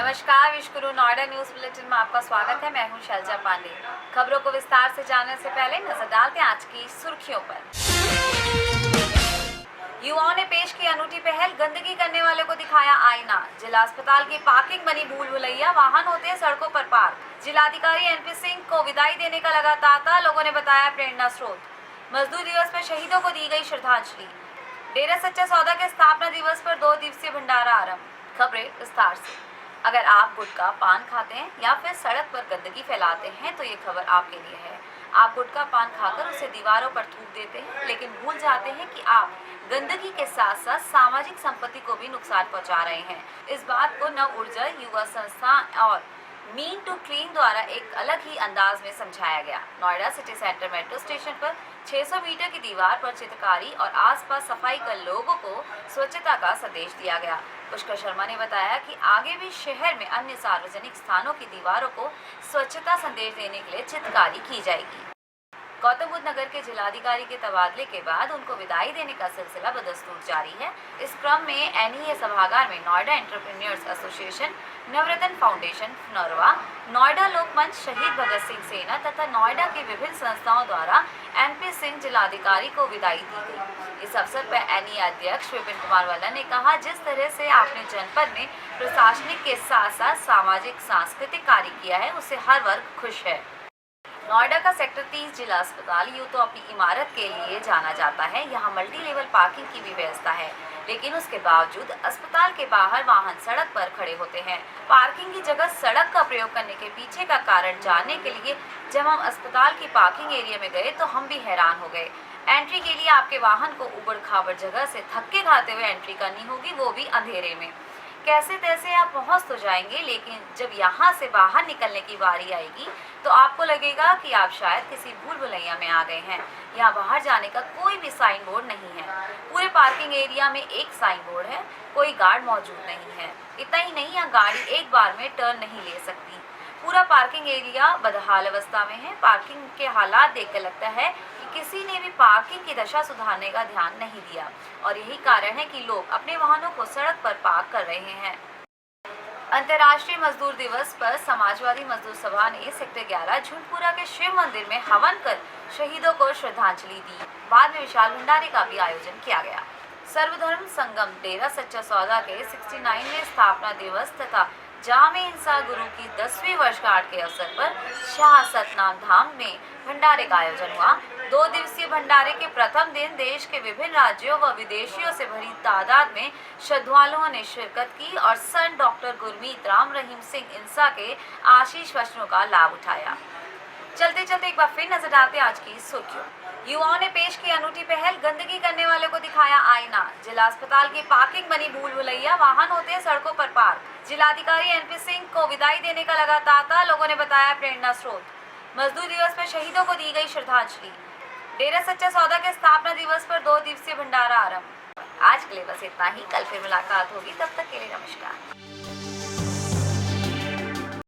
नमस्कार, विश गुरु Noida news bulletin में आपका स्वागत है। मैं हूं शैलजा पांडे। खबरों को विस्तार से जानने से पहले नजर डालते हैं आज की सुर्खियों पर। युवाओं ने पेश की अनूठी पहल, गंदगी करने वाले को दिखाया आईना। जिला अस्पताल की पार्किंग बनी भूल भुलैया, वाहन होते हैं सड़कों पर पार्क। जिलाधिकारी एनपी सिंह को विदाई देने का लगा तांता, लोगों ने बताया प्रेरणा स्रोत। मजदूर दिवस पर शहीदों को दी गई श्रद्धांजलि। डेरा सच्चा सौदा के स्थापना दिवस पर 2 दिवसीय भंडारा आरंभ। खबरें विस्तार से। अगर आप गुटखा पान खाते हैं या फिर सड़क पर गंदगी फैलाते हैं तो ये खबर आपके लिए है। आप गुटखा पान खाकर उसे दीवारों पर थूक देते हैं, लेकिन भूल जाते हैं कि आप गंदगी के साथ साथ सामाजिक संपत्ति को भी नुकसान पहुंचा रहे हैं। इस बात को नव ऊर्जा युवा संस्था और मीन टू क्लीन द्वारा एक अलग ही अंदाज में समझाया गया। Noida city centre metro station पर 600 मीटर की दीवार पर चित्रकारी और आसपास सफाई कर लोगों को स्वच्छता का संदेश दिया गया। पुष्कर शर्मा ने बताया कि आगे भी शहर में अन्य सार्वजनिक स्थानों की दीवारों को स्वच्छता संदेश देने के लिए चित्रकारी की जाएगी। गौतम बुद्ध नगर के जिलाधिकारी के तबादले के बाद उनको विदाई देने का सिलसिला बदस्तूर जारी है। इस क्रम में एनईए सभागार में नोएडा एंटरप्रेन्योर्स एसोसिएशन, नवरत्न फाउंडेशन नरवा, नोएडा लोकमंच, शहीद भगत सिंह सेना तथा नोएडा की विभिन्न संस्थाओं द्वारा एनपी सिंह जिलाधिकारी को विदाई दी गई। इस अवसर पर एनईए अध्यक्ष विपिन कुमार वाला ने कहा, जिस तरह से आपने जनपद में प्रशासनिक के साथ साथ सामाजिक सांस्कृतिक कार्य किया है, उससे हर वर्ग खुश है। नोएडा का सेक्टर 30 जिला अस्पताल यूं तो अपनी इमारत के लिए जाना जाता है। यहाँ मल्टी लेवल पार्किंग की भी व्यवस्था है, लेकिन उसके बावजूद अस्पताल के बाहर वाहन सड़क पर खड़े होते हैं। पार्किंग की जगह सड़क का प्रयोग करने के पीछे का कारण जानने के लिए जब हम अस्पताल की पार्किंग एरिया में गए तो हम भी हैरान हो गए। एंट्री के लिए आपके वाहन को उबड़ खाबड़ जगह से धक्के खाते हुए एंट्री करनी होगी, वो भी अंधेरे में। कैसे तैसे आप पहुंच तो जाएंगे, लेकिन जब यहाँ से बाहर निकलने की बारी आएगी तो आपको लगेगा कि आप शायद किसी भूल भुलैया में आ गए हैं। यहाँ बाहर जाने का कोई भी साइन बोर्ड नहीं है। पूरे पार्किंग एरिया में एक साइन बोर्ड है, कोई गार्ड मौजूद नहीं है। इतना ही नहीं, यहाँ गाड़ी एक बार में टर्न नहीं ले सकती। पूरा पार्किंग एरिया बदहाल अवस्था में है। पार्किंग के हालात देखकर लगता है कि किसी ने भी पार्किंग की दशा सुधारने का ध्यान नहीं दिया, और यही कारण है कि लोग अपने वाहनों को सड़क पर पार्क कर रहे हैं। अंतर्राष्ट्रीय मजदूर दिवस पर समाजवादी मजदूर सभा ने सेक्टर 11 झुंडपुरा के शिव मंदिर में हवन कर शहीदों को श्रद्धांजलि दी। बाद में विशाल भंडारे का भी आयोजन किया गया। सर्वधर्म संगम डेरा सच्चा सौदा के 69वें स्थापना दिवस तथा जामे इंसा गुरु की 10वीं वर्षगांठ के अवसर पर शाह सतनाम धाम में भंडारे का आयोजन हुआ। 2 दिवसीय भंडारे के प्रथम दिन देश के विभिन्न राज्यों व विदेशियों से भरी तादाद में श्रद्धालुओं ने शिरकत की और संत डॉक्टर गुरमीत राम रहीम सिंह इंसा के आशीष वचनों का लाभ उठाया। चलते चलते एक बार फिर नजर डालते आज की सुर्खियों। युवाओं ने पेश की अनूठी पहल, गंदगी करने वाले को दिखाया आईना। जिला अस्पताल की पार्किंग बनी भूल भुलैया, वाहन होते हैं सड़कों पर पार्क। जिलाधिकारी एनपी सिंह को विदाई देने का लगा तांता, लोगों ने बताया प्रेरणा स्रोत। मजदूर दिवस पर शहीदों को दी गई श्रद्धांजलि। डेरा सच्चा सौदा के स्थापना दिवस पर 2 दिवसीय भंडारा आरंभ। आज के लिए बस इतना ही। कल फिर मुलाकात होगी, तब तक के लिए नमस्कार।